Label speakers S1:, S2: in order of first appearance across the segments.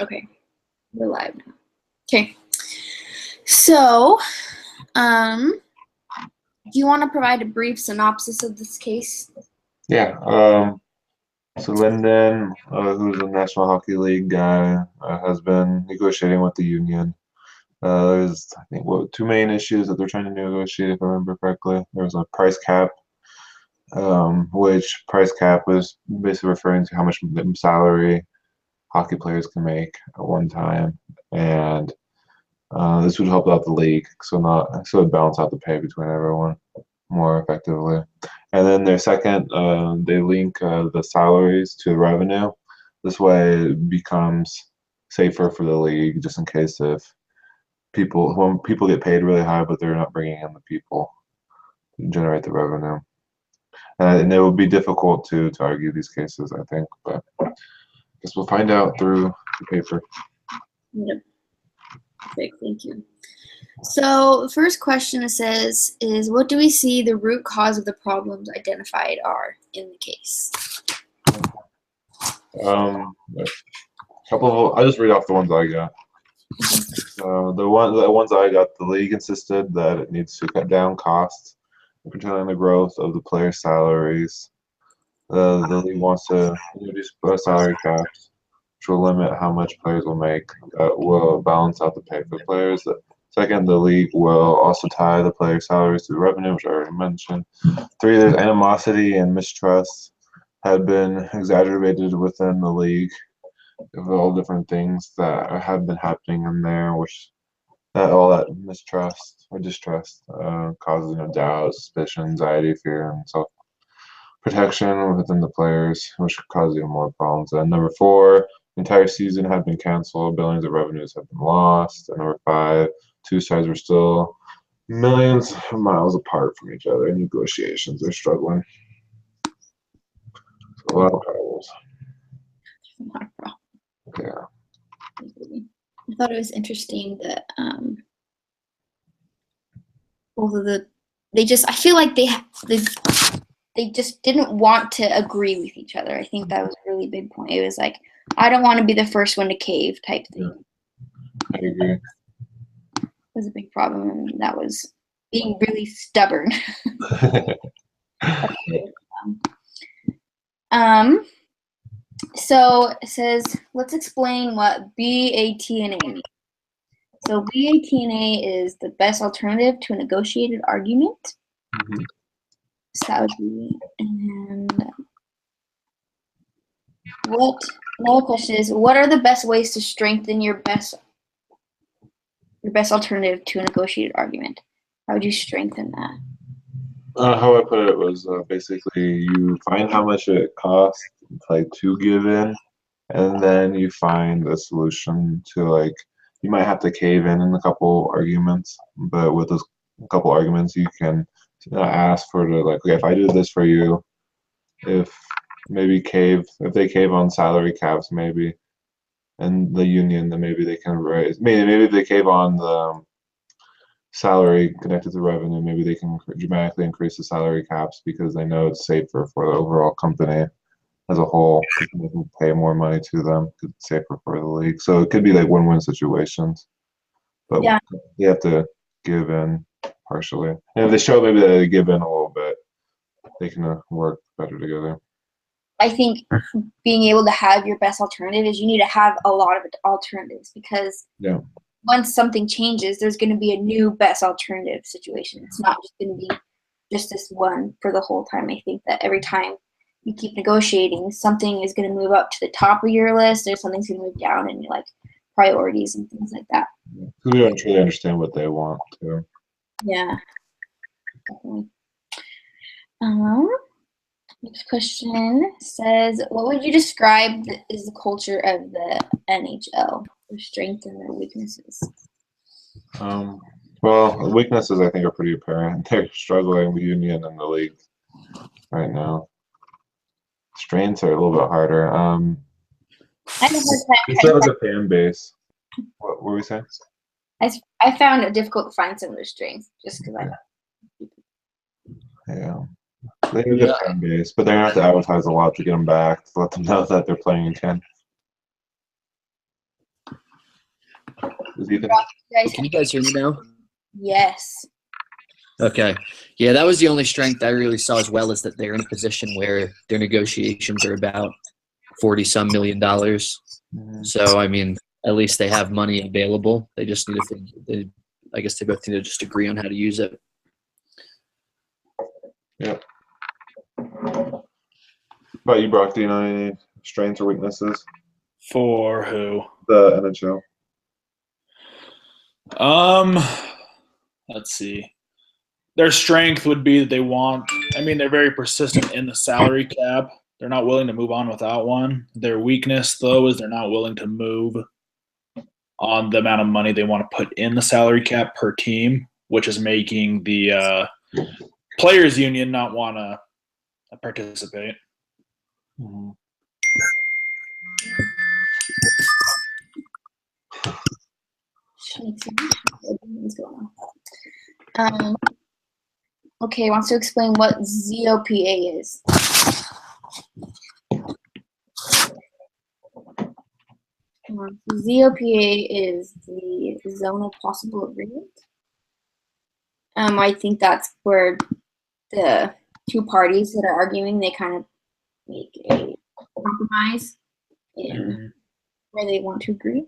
S1: Okay, we're live now. Okay, so do you want to provide a brief synopsis of this case?
S2: Yeah. So Lyndon, who's a National Hockey League guy, has been negotiating with the union. There's, I think, two main issues that they're trying to negotiate, if I remember correctly. There was a price cap, which price cap was basically referring to how much salary hockey players can make at one time, and this would help out the league, so it'd balance out the pay between everyone more effectively. And then their second, they link the salaries to the revenue. This way, it becomes safer for the league, just in case if when people get paid really high, but they're not bringing in the people to generate the revenue. And it would be difficult to argue these cases, I think, but I guess we'll find out through the paper.
S1: Yep. Perfect, thank you. So the first question it says is, what do we see the root cause of the problems identified are in the case?
S2: I'll just read off the ones I got. So the ones I got, the league insisted that it needs to cut down costs, controlling the growth of the players' salaries. The league wants to introduce salary caps, which will limit how much players will make. That will balance out the pay for the players. Second, the league will also tie the players' salaries to the revenue, which I already mentioned. Three, there's animosity and mistrust had been exaggerated within the league of all different things that have been happening in there, which all that mistrust or distrust causes doubt, suspicion, anxiety, fear, and self-protection within the players, which could cause even more problems. And number four, the entire season had been canceled, billions of revenues have been lost. And number five, two sides were still millions of miles apart from each other in negotiations. They're struggling. So a lot of problems.
S1: Not a problem.
S2: Yeah.
S1: I thought it was interesting that both of I feel like they just didn't want to agree with each other. I think that was a really big point. It was like, I don't want to be the first one to cave type thing.
S2: I agree.
S1: It was a big problem, and that was being really stubborn. So it says, let's explain what BATNA means. So BATNA is the best alternative to a negotiated argument.
S2: Mm-hmm.
S1: So that would be, and another question is, what are the best ways to strengthen your best alternative to a negotiated argument? How would you strengthen that?
S2: How I put it was basically you find how much it costs to give in, and then you find a solution to you might have to cave in a couple arguments, but with those couple arguments you can ask for okay, if I do this for you, if they cave on salary caps maybe, and the union, then maybe they can raise, maybe if they cave on the salary connected to revenue, maybe they can dramatically increase the salary caps because they know it's safer for the overall company as a whole. They can pay more money to them because it's safer for the league. So it could be win-win situations, but
S1: Yeah.
S2: they have to give in partially. And if they show maybe that they give in a little bit, they can work better together.
S1: I think being able to have your best alternative is you need to have a lot of alternatives, because once something changes, there's going to be a new best alternative situation. It's not just going to be just this one for the whole time. I think that every time you keep negotiating, something is going to move up to the top of your list, or something's going to move down in your priorities and things like that.
S2: We don't truly understand what they want too.
S1: Yeah, definitely. Next question says, what would you describe is the culture of the NHL, their strengths and their weaknesses?
S2: Well, weaknesses I think are pretty apparent. They're struggling, the union and the league right now. Strengths are a little bit harder. They still have a fan base. What were we saying?
S1: I found it difficult to find some of their strengths just because
S2: Yeah. They have a good fan base, but they're going to have to advertise a lot to get them back, to let them know that they're playing again. Ethan?
S3: Can you guys hear me now?
S1: Yes.
S3: Okay. Yeah, that was the only strength I really saw as well, is that they're in a position where their negotiations are about $40-some million. So, I mean, at least they have money available. They just need to I guess they both need to just agree on how to use it.
S2: Yeah. How about you, Brock? Do you know any strengths or weaknesses?
S4: For who?
S2: The NHL.
S4: Let's see. Their strength would be that they're very persistent in the salary cap. They're not willing to move on without one. Their weakness, though, is they're not willing to move on the amount of money they want to put in the salary cap per team, which is making the players union not want to participate.
S2: Mm-hmm.
S1: Okay, wants to explain what ZOPA is. ZOPA is the zone of possible agreement. I think that's where the two parties that are arguing, they kind of make a compromise in where they want to agree.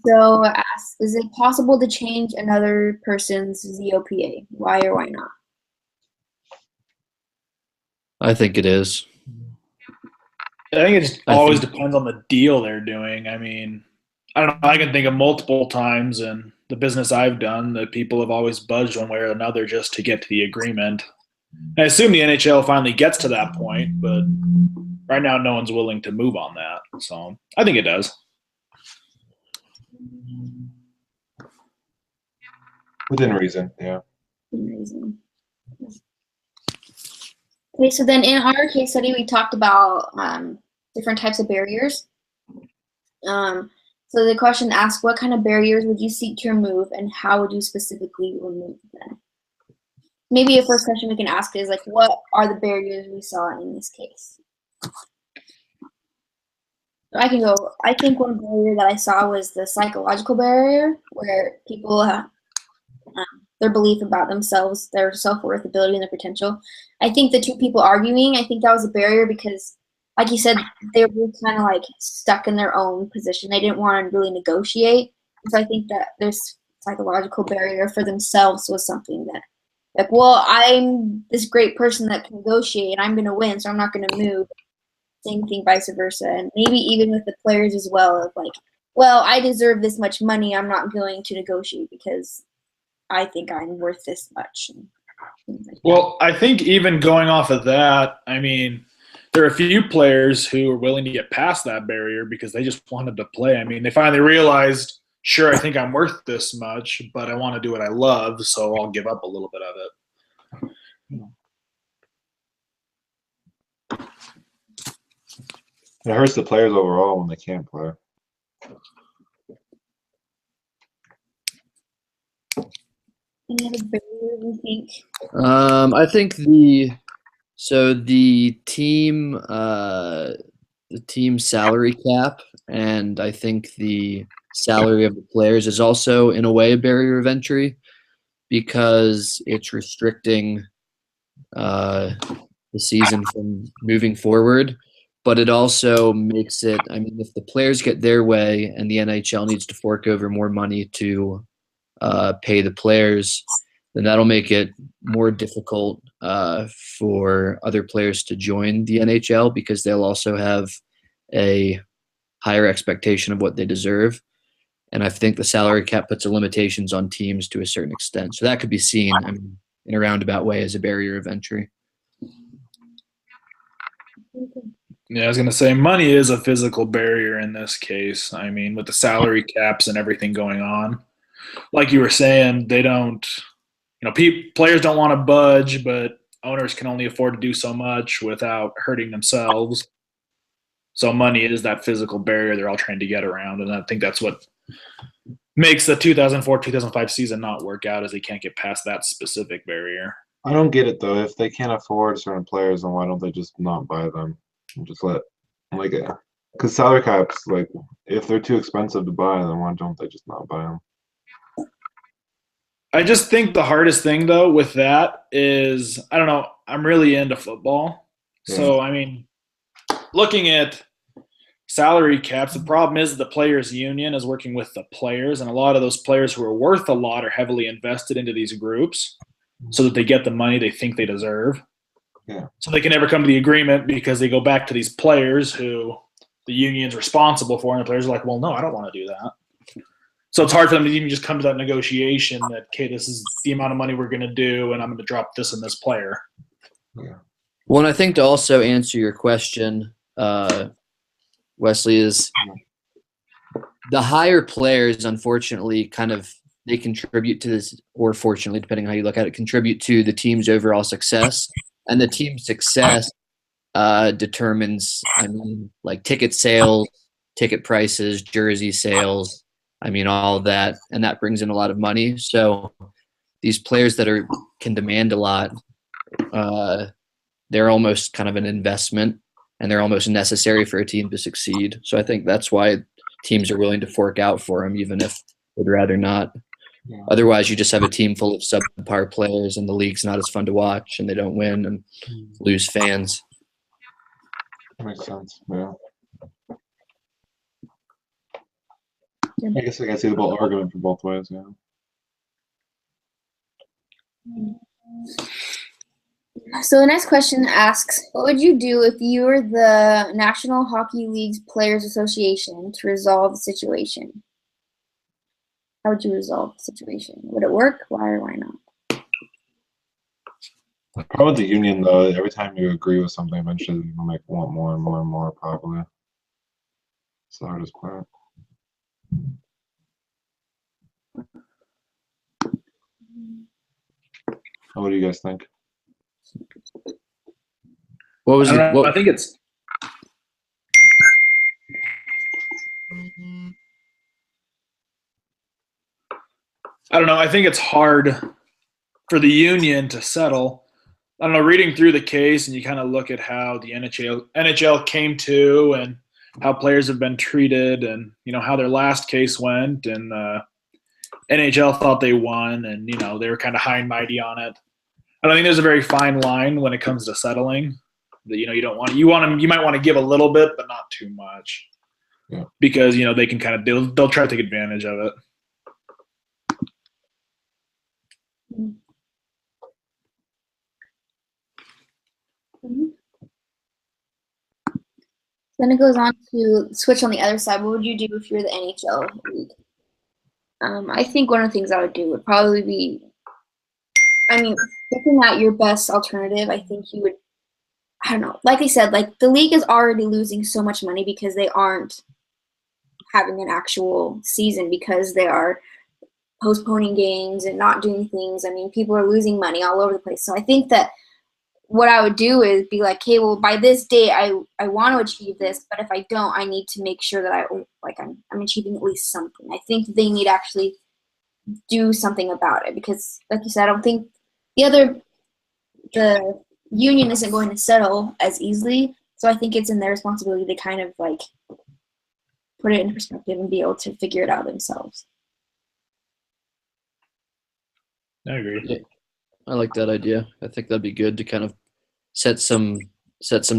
S1: So ask, is it possible to change another person's ZOPA? Why or why not?
S3: I think it is.
S4: I think it just always depends on the deal they're doing. I mean, I don't know. I can think of multiple times in the business I've done that people have always budged one way or another just to get to the agreement. I assume the NHL finally gets to that point, but right now no one's willing to move on that. So I think it does.
S2: Within reason, yeah.
S1: Within reason. Okay, so then in our case study, we talked about different types of barriers. So the question asks, what kind of barriers would you seek to remove, and how would you specifically remove them? Maybe a first question we can ask is, like, what are the barriers we saw in this case? So I can go. I think one barrier that I saw was the psychological barrier, where people their belief about themselves, their self-worth, ability, and their potential. I think the two people arguing, I think that was a barrier because, like you said, they were kind of like stuck in their own position. They didn't want to really negotiate. So I think that this psychological barrier for themselves was something that, like, well, I'm this great person that can negotiate and I'm going to win, so I'm not going to move. Same thing, vice versa. And maybe even with the players as well, of like, well, I deserve this much money. I'm not going to negotiate because I think I'm worth this much.
S4: Well, I think even going off of that, I mean, there are a few players who are willing to get past that barrier because they just wanted to play. I mean, they finally realized, sure, I think I'm worth this much, but I want to do what I love, so I'll give up a little bit of it.
S2: It hurts the players overall when they can't play.
S1: Any other barriers you think?
S3: I think the team salary cap, and I think the salary of the players is also in a way a barrier of entry because it's restricting the season from moving forward. But it also makes it, I mean, if the players get their way and the NHL needs to fork over more money to pay the players, then that'll make it more difficult for other players to join the NHL because they'll also have a higher expectation of what they deserve. And I think the salary cap puts limitations on teams to a certain extent. So that could be seen, I mean, in a roundabout way as a barrier of entry.
S4: Yeah, I was going to say money is a physical barrier in this case. I mean, with the salary caps and everything going on, like you were saying, they don't, players don't want to budge, but owners can only afford to do so much without hurting themselves. So money is that physical barrier they're all trying to get around, and I think that's what makes the 2004-2005 season not work out, is they can't get past that specific barrier.
S2: I don't get it though. If they can't afford certain players, then why don't they just not buy them and just let Because salary caps, like, if they're too expensive to buy, then why don't they just not buy them?
S4: I just think the hardest thing though with that is I don't know. I'm really into football, so I mean, looking at salary caps, the problem is the players' union is working with the players, and a lot of those players who are worth a lot are heavily invested into these groups, so that they get the money they think they deserve.
S2: Yeah.
S4: So they can never come to the agreement because they go back to these players who the union's responsible for, and the players are like, well, no, I don't want to do that. So it's hard for them to even just come to that negotiation that, okay, this is the amount of money we're going to do, and I'm going to drop this and this player.
S2: Yeah.
S3: Well, and I think to also answer your question, Wesley, is the higher players, unfortunately, kind of they contribute to this, or fortunately, depending on how you look at it, contribute to the team's overall success. And the team's success determines, I mean, like ticket sales, ticket prices, jersey sales, I mean, all of that, and that brings in a lot of money. So these players that can demand a lot, they're almost kind of an investment, and they're almost necessary for a team to succeed. So I think that's why teams are willing to fork out for them, even if they'd rather not. Yeah. Otherwise, you just have a team full of subpar players, and the league's not as fun to watch, and they don't win and lose fans.
S2: That makes sense. Yeah. I guess I can see the argument for both ways. Yeah.
S1: So the next question asks, what would you do if you were the National Hockey League's Players Association to resolve the situation? How would you resolve the situation? Would it work? Why or why not?
S2: Probably the union, though. Every time you agree with something, eventually you'll want more and more and more, probably. It's the hardest part. What do you guys think?
S3: What was it?
S4: I think it's. I don't know. I think it's hard for the union to settle. I don't know. Reading through the case, and you kind of look at how the NHL came to, and how players have been treated, and how their last case went, and NHL thought they won, and they were kind of high and mighty on it. I don't think there's a very fine line when it comes to settling. That you don't want you might want to give a little bit, but not too much.
S2: Yeah.
S4: Because they can kind of they'll try to take advantage of it.
S1: Then it goes on to switch on the other side. What would you do if you're the NHL league? I think one of the things I would do would probably be, looking at your best alternative. I think you would, I don't know, like I said, like the league is already losing so much money because they aren't having an actual season, because they are postponing games and not doing things. I mean, people are losing money all over the place. So I think that what I would do is be like, hey, well, by this date, I want to achieve this, but if I don't, I need to make sure that I'm achieving at least something. I think they need to actually do something about it, because, like you said, I don't think the union isn't going to settle as easily. So I think it's in their responsibility to kind of like put it in perspective and be able to figure it out themselves.
S4: I agree.
S3: Yeah, I like that idea. I think that'd be good to kind of set some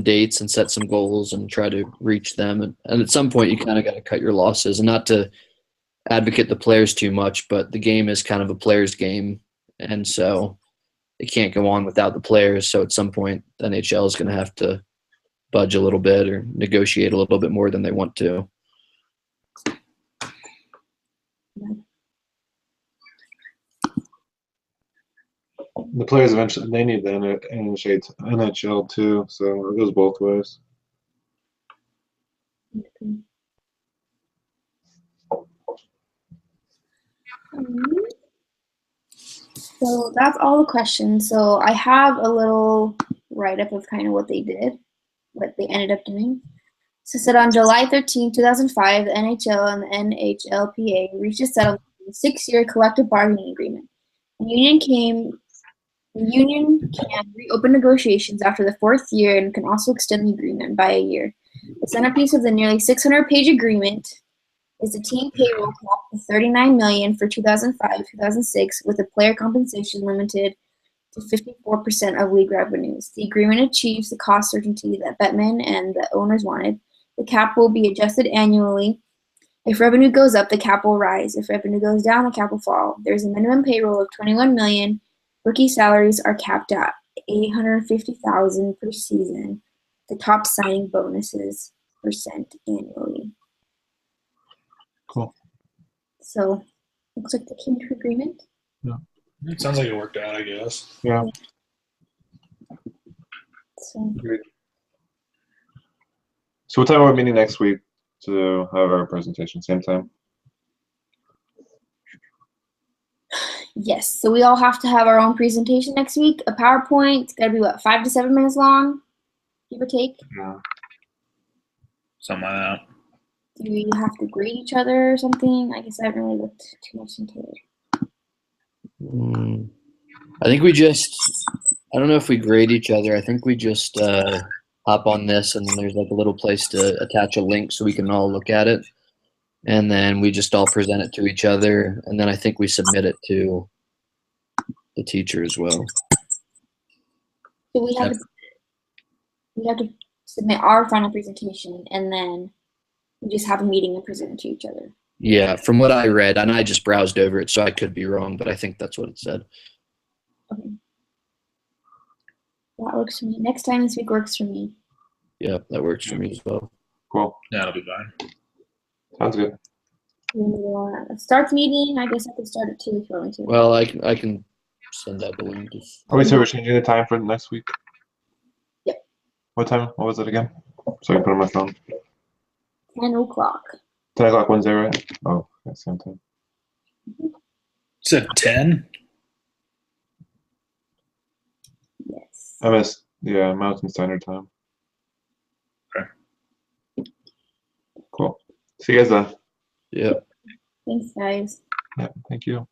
S3: dates and set some goals and try to reach them. And at some point, you kind of got to cut your losses, and not to advocate the players too much, but the game is kind of a player's game, and so it can't go on without the players. So at some point, the NHL is going to have to budge a little bit or negotiate a little bit more than they want to.
S2: The players eventually, they need the NHL too, so it goes both ways.
S1: So that's all the questions. So I have a little write-up of kind of what they did, what they ended up doing. So it said on July 13, 2005, the NHL and the NHLPA reached a settlement in a 6-year collective bargaining agreement. The union can reopen negotiations after the 4th year and can also extend the agreement by a year. The centerpiece of the nearly 600-page agreement is the team payroll cap of $39 million for 2005-2006, with a player compensation limited to 54% of league revenues. The agreement achieves the cost certainty that Bettman and the owners wanted. The cap will be adjusted annually. If revenue goes up, the cap will rise. If revenue goes down, the cap will fall. There's a minimum payroll of $21 million. Rookie salaries are capped at $850,000 per season. The top signing bonuses percent annually.
S2: Cool.
S1: So, looks like they came to agreement.
S4: It sounds like it worked out, I guess.
S2: Yeah.
S1: So,
S2: Great. So what time are we meeting next week to have our presentation? Same time?
S1: yes. So we all have to have our own presentation next week. A PowerPoint. It's gotta be what, 5 to 7 minutes long, give or take.
S2: Yeah.
S4: Something like that.
S1: Do we have to grade each other or something? I guess I haven't really looked too much into it.
S3: I think we just, I don't know if we grade each other. I think we just hop on this, and then there's like a little place to attach a link so we can all look at it. And then we just all present it to each other. And then I think we submit it to the teacher as well.
S1: So we have to submit our final presentation, and then we just have a meeting and present it to each other.
S3: Yeah, from what I read, and I just browsed over it, so I could be wrong, but I think that's what it said.
S1: Okay. That works for me. Next time this week works for me.
S3: Yeah, that works for me as well.
S2: Cool.
S4: Yeah, it'll be fine.
S2: Sounds good.
S1: Start the meeting. I guess I can start at 2 if you want me to.
S3: Well, I can send out the link.
S2: So we're changing the time for next week?
S1: Yep.
S2: What time? What was it again? So I can put it on my phone.
S1: 10 o'clock.
S2: 10 o'clock Wednesday, right? Oh, yeah, same time.
S4: Said 10?
S1: Yes.
S2: I missed, yeah, Mountain Standard Time.
S4: Okay.
S2: Cool. See you guys then.
S3: Yeah.
S1: Thanks, guys.
S2: Yeah, thank you.